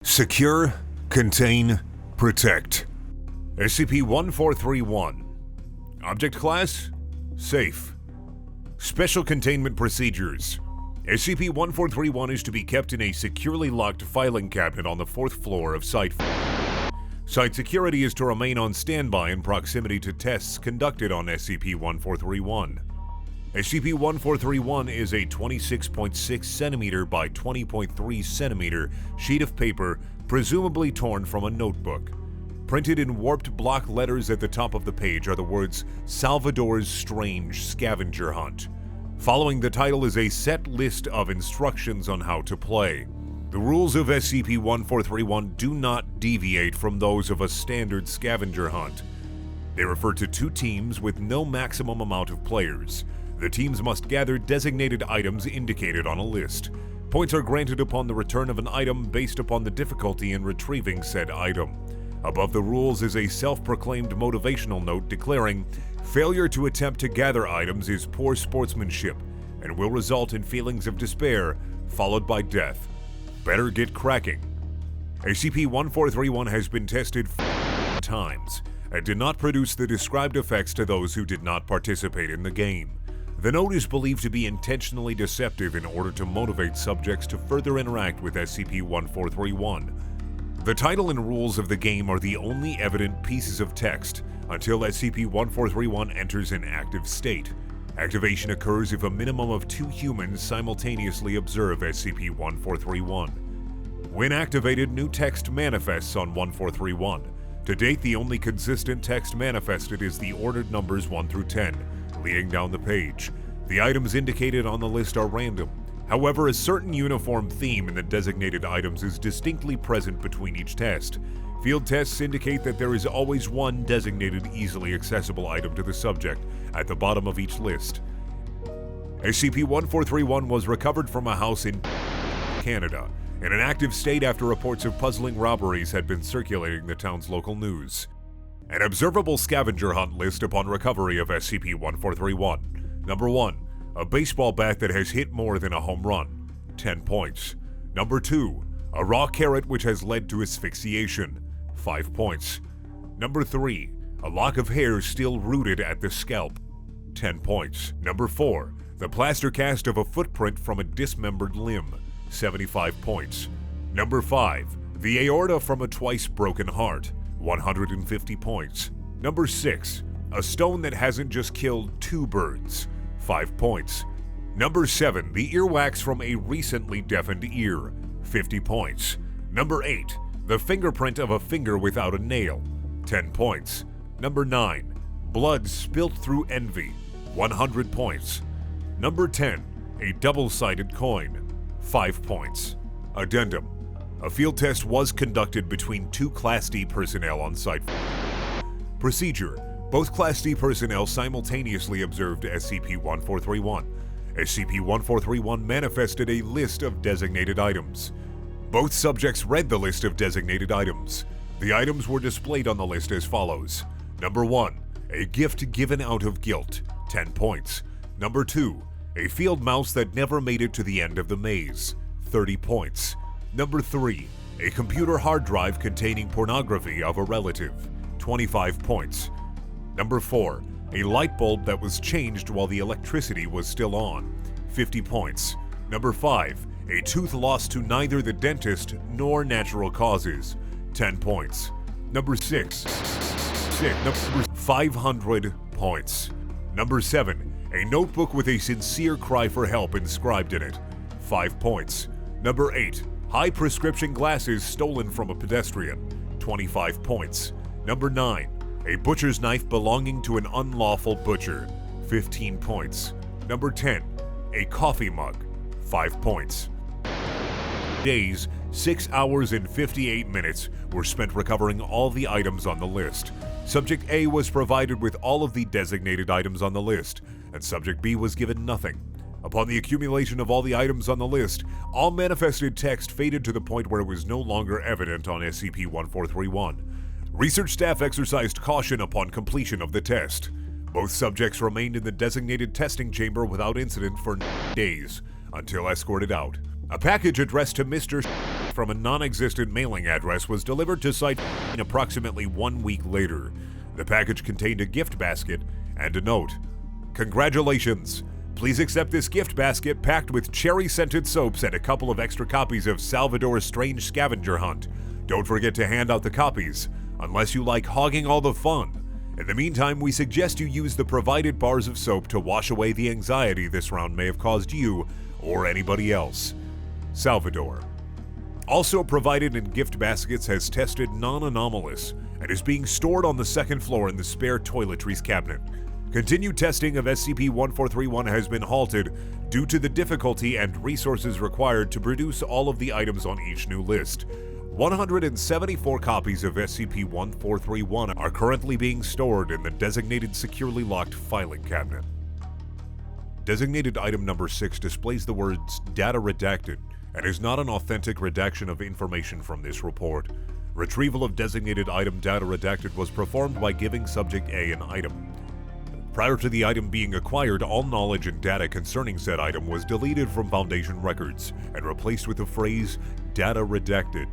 Secure, Contain, Protect. SCP-1431. Object Class: Safe. Special Containment Procedures. SCP-1431 is to be kept in a securely locked filing cabinet on the 4th floor of Site. Site security is to remain on standby in proximity to tests conducted on SCP-1431. SCP-1431 is a 26.6 cm by 20.3 cm sheet of paper, presumably torn from a notebook. Printed in warped block letters at the top of the page are the words "Salvador's Strange Scavenger Hunt." Following the title is a set list of instructions on how to play. The rules of SCP-1431 do not deviate from those of a standard scavenger hunt. They refer to 2 teams with no maximum amount of players. The teams must gather designated items indicated on a list. Points are granted upon the return of an item based upon the difficulty in retrieving said item. Above the rules is a self-proclaimed motivational note declaring, "Failure to attempt to gather items is poor sportsmanship and will result in feelings of despair, followed by death. Better get cracking." SCP-1431 has been tested 4 times and did not produce the described effects to those who did not participate in the game. The note is believed to be intentionally deceptive in order to motivate subjects to further interact with SCP-1431. The title and rules of the game are the only evident pieces of text until SCP-1431 enters an active state. Activation occurs if a minimum of 2 humans simultaneously observe SCP-1431. When activated, new text manifests on 1431. To date, the only consistent text manifested is the ordered numbers 1 through 10, leading down the page. The items indicated on the list are random. However, a certain uniform theme in the designated items is distinctly present between each test. Field tests indicate that there is always one designated easily accessible item to the subject at the bottom of each list. SCP-1431 was recovered from a house in Canada, in an active state after reports of puzzling robberies had been circulating the town's local news. An observable scavenger hunt list upon recovery of SCP-1431. Number 1. A baseball bat that has hit more than a home run, 10 points. Number 2. A raw carrot which has led to asphyxiation, 5 points. Number 3. A lock of hair still rooted at the scalp, 10 points. Number 4. The plaster cast of a footprint from a dismembered limb, 75 points. Number 5. The aorta from a twice broken heart, 150 points. Number 6. A stone that hasn't just killed 2 birds, 5 points. Number 7. The earwax from a recently deafened ear, 50 points. Number 8. The fingerprint of a finger without a nail, 10 points. Number 9. Blood spilt through envy, 100 points. Number 10. A double-sided coin, 5 points. Addendum. A field test was conducted between 2 Class D personnel on Site. Procedure. Both Class D personnel simultaneously observed SCP-1431. SCP-1431 manifested a list of designated items. Both subjects read the list of designated items. The items were displayed on the list as follows. Number 1. A gift given out of guilt, 10 points. Number 2. A field mouse that never made it to the end of the maze, 30 points. Number 3. A computer hard drive containing pornography of a relative, 25 points. Number 4. A light bulb that was changed while the electricity was still on, 50 points. Number 5. A tooth lost to neither the dentist nor natural causes, 10 points. Number 6. 500 points. Number 7. A notebook with a sincere cry for help inscribed in it, 5 points. Number 8. High prescription glasses stolen from a pedestrian, 25 points. Number 9. A butcher's knife belonging to an unlawful butcher, 15 points. Number 10. A coffee mug, 5 points. Days, 6 hours and 58 minutes were spent recovering all the items on the list. Subject A was provided with all of the designated items on the list, and Subject B was given nothing. Upon the accumulation of all the items on the list, all manifested text faded to the point where it was no longer evident on SCP-1431. Research staff exercised caution upon completion of the test. Both subjects remained in the designated testing chamber without incident for days, until escorted out. A package addressed to Mr. from a non-existent mailing address was delivered to Site approximately 1 week later. The package contained a gift basket and a note. Congratulations! Please accept this gift basket packed with cherry-scented soaps and a couple of extra copies of Salvador's Strange Scavenger Hunt. Don't forget to hand out the copies, unless you like hogging all the fun. In the meantime, we suggest you use the provided bars of soap to wash away the anxiety this round may have caused you or anybody else. Salvador. Also provided in gift baskets has tested non-anomalous and is being stored on the second floor in the spare toiletries cabinet. Continued testing of SCP-1431 has been halted due to the difficulty and resources required to produce all of the items on each new list. 174 copies of SCP-1431 are currently being stored in the designated securely locked filing cabinet. Designated item number 6 displays the words "Data Redacted" and is not an authentic redaction of information from this report. Retrieval of designated item Data Redacted was performed by giving Subject A an item. Prior to the item being acquired, all knowledge and data concerning said item was deleted from Foundation records and replaced with the phrase "Data Redacted."